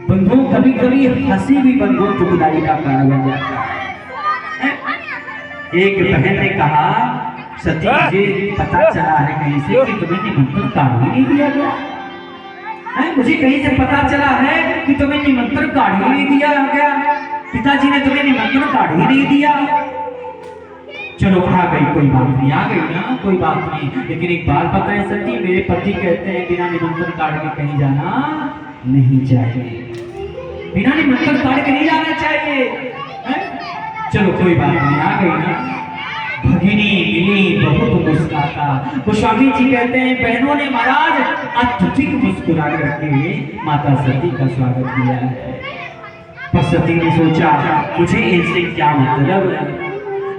बंधुओं कभी कभी हंसी भी बंधुओं को बुराई का कारण बन जाता है। एक बहन ने कहा, सती मुझे पता चला है कहीं से कि तुम्हें निमंत्रण कार्ड ही नहीं दिया गया है। मुझे कहीं से पता चला है कि तुम्हें निमंत्रण कार्ड ही नहीं दिया गया, पिताजी ने तुम्हें निमंत्रण कार्ड ही नहीं दिया। चलो आ गई, कोई बात नहीं, आ गई ना, कोई बात नहीं। लेकिन एक बात बताएं सती, मेरे पति कहते हैं बिना निमंत्रण कार्ड के कहीं जाना नहीं चाहिए, बिना निमंत्रण कार्ड के नहीं जाना चाहिए है? चलो कोई बात नहीं, आ गई ना। भगिनी मिली बहुत मुस्कुराता। गोस्वामी जी कहते हैं बहनों ने महाराज अत्यधिक मुस्कुरा करके माता सती का स्वागत किया है। पर सती ने सोचा मुझे इनसे क्या मतलब है।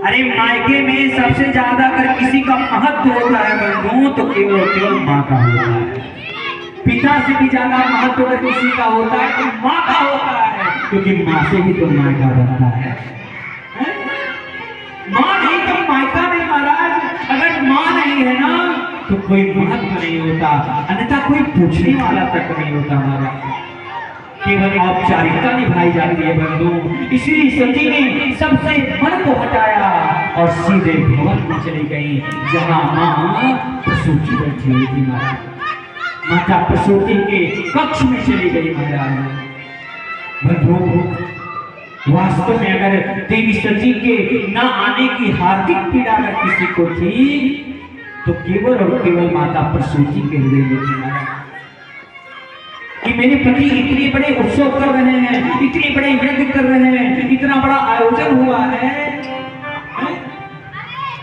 अरे मायके में सबसे ज्यादा अगर किसी का महत्व होता है बंधुओं तो केवल माँ का होता है। पिता से भी ज्यादा महत्व अगर किसी का होता है तो माँ का होता है, क्योंकि माँ से ही तो मायका बनता है। माँ नहीं तो मायका नहीं महाराज। अगर माँ नहीं है ना तो कोई महत्व नहीं होता, अन्यथा कोई पूछने वाला तक नहीं होता महाराज। केवल औपचारिकता निभाई जाती है बंधु। इसीलिए सती ने सबसे मन को हटाया और सीधे भवन में चली गई जहां मां प्रसूति बैठी हुई थी। माता प्रसूति के कक्ष में चली गई महाराज। बंधु वास्तव में अगर देवी सती के न आने की हार्दिक पीड़ा अगर किसी को थी तो केवल और केवल माता प्रसूति के हृदय में थी महाराज। कि मेरे पति इतने बड़े उत्सव कर रहे हैं, इतने बड़े यज्ञ कर रहे हैं, इतना बड़ा आयोजन हुआ है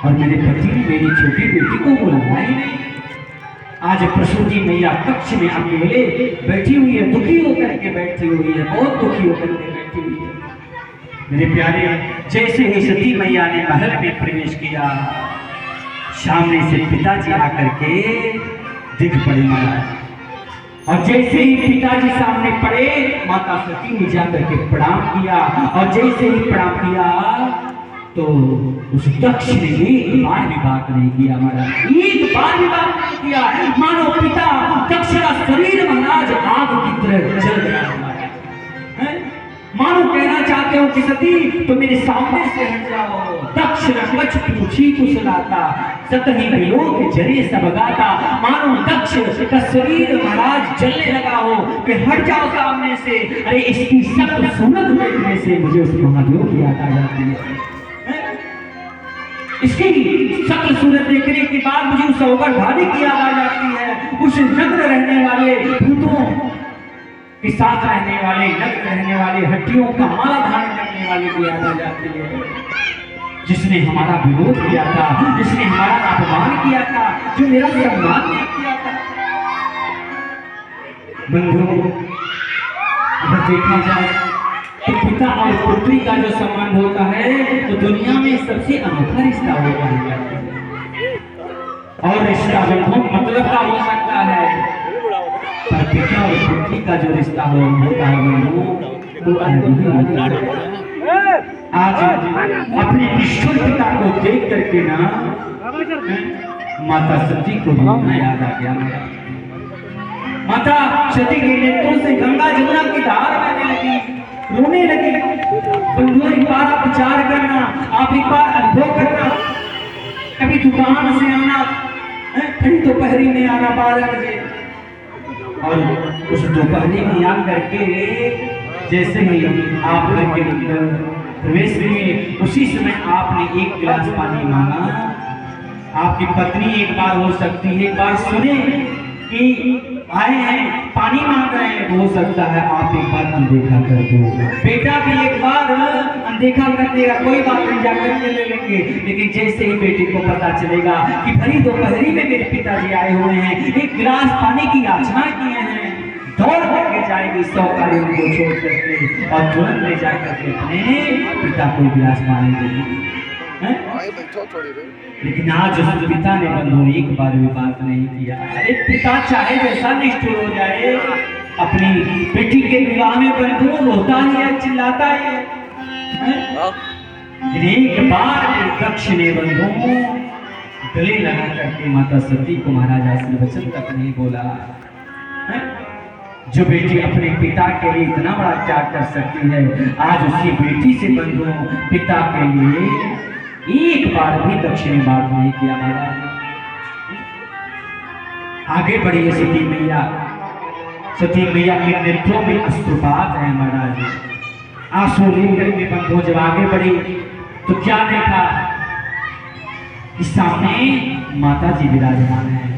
और मेरे पति ने मेरी छोटी बेटी को बुलाया ही नहीं। आज प्रसूति मैया कक्ष में अकेले बैठी हुई है, दुखी होकर के बैठी हुई है, बहुत दुखी होकर के बैठी हुई है। मेरे प्यारे, जैसे ही सती मैया ने महल में प्रवेश किया, सामने से पिताजी आकर के दिख पड़े महाराज। और जैसे ही पिताजी सामने पड़े माता सती ने जाकर के प्रणाम किया और जैसे ही प्रणाम किया तो उस दक्ष ने एक बार भी बात नहीं किया महाराज, एक बार भी बात नहीं किया। मानो पिता दक्ष का शरीर महाराज आग की तरह जल गया महाराज। मानो कहना चाहते हो कि सती तो मेरे सामने से हट जाओ। दक्ष रंगच पूछी कुशलाता सतही बिलोक जरे सब गाता। मानो दक्ष का शरीर महाराज जलने लगा हो कि हट जाओ सामने से। अरे इसकी शक्ल सूरत देखने से मुझे उस महादेव की याद आ जाती है। इसकी शक्ल सूरत देखने के बाद मुझे उस अवगर भारी की याद आ जाती है। उस नग्न रहने वाले भूतों के साथ रहने वाले, नग्न रहने वाले, हड्डियों का माला धारण करने वाले की याद आ जाती है, जिसने हमारा विरोध किया था, जिसने हमारा अपमान किया था, जो मेरा सम्मान नहीं किया था। बंधुओं अगर देखा जाए तो पिता और पुत्री का जो संबंध होता है तो दुनिया में सबसे अनोखा रिश्ता होता है। और रिश्ता बंधुओं मतलब का हो सकता है, पर पिता और पुत्री का जो रिश्ता होता है वो अलग ही। आज अपने ईश्वर पिता को देख करके ना माता सती को रोना याद आ गया। माता सती के नेत्रों से गंगा जमुना की धार बहने लगी, रोने लगी। बंधुओं एक बार आप विचार करना, आप एक बार अनुभव करना, कभी दुकान से आना, खड़ी दोपहरी में आना 12 बजे और उस दोपहरी में आ करके जैसे ही आप प्रवेश किए उसी समय आपने एक गिलास पानी मांगा। आपकी पत्नी एक बार हो सकती है एक बार सुने कि आए हैं पानी मांग रहे हैं, हो सकता है आप एक बार अनदेखा कर दो। बेटा भी एक बार अनदेखा कर देगा, कोई बात नहीं, जाकर के ले लेंगे। लेकिन जैसे ही बेटे को पता चलेगा कि भरी दोपहरी में मेरे पिताजी आए हुए हैं, एक गिलास पानी की याचना किए हैं, दौड़ करके जाएगी 100 कार्यों को छोड़ करके और तुरंत ले जाकर के अपने पिता को गिलास पानी देगी। लेकिन आज उस पिता ने बंधु एक बार भी बात नहीं किया। अरे पिता चाहे जैसा निष्ठुर हो जाए, अपनी बेटी के विवाह में बंधु रोता ही है, चिल्लाता ही है। एक बार दक्ष ने बंधु गले लगा करके माता सती को महाराज आशीर्वचन तक नहीं बोला। जो बेटी अपने पिता के लिए इतना बड़ा त्याग कर सकती है, आज उसी बेटी से बंधु पिता के लिए एक बार भी दक्षिणी बात नहीं किया महाराज। आगे बढ़ी है सती मैया। सती मैया के नेत्रों में अश्रुपात है महाराज। आंसू लेकर के बंधु जब आगे बढ़ी तो क्या देखा कि सामने माता जी विराजमान है।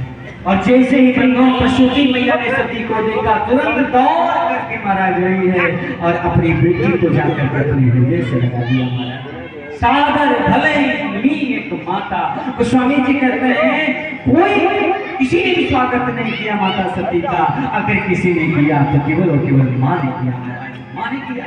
और जैसे ही बंधुओं पशुपति मैया ने सती को देखा तुरंत दौड़ करके महाराज गई है और अपनी बेटी को जाकर अपने हृदय से लगा दिया महाराज। सादर भले ली एक माता। गोस्वामी जी कहते हैं कोई किसी ने भी स्वागत नहीं किया माता सती का, अगर किसी ने किया तो केवल और केवल मां ने किया महाराज, मां ने किया।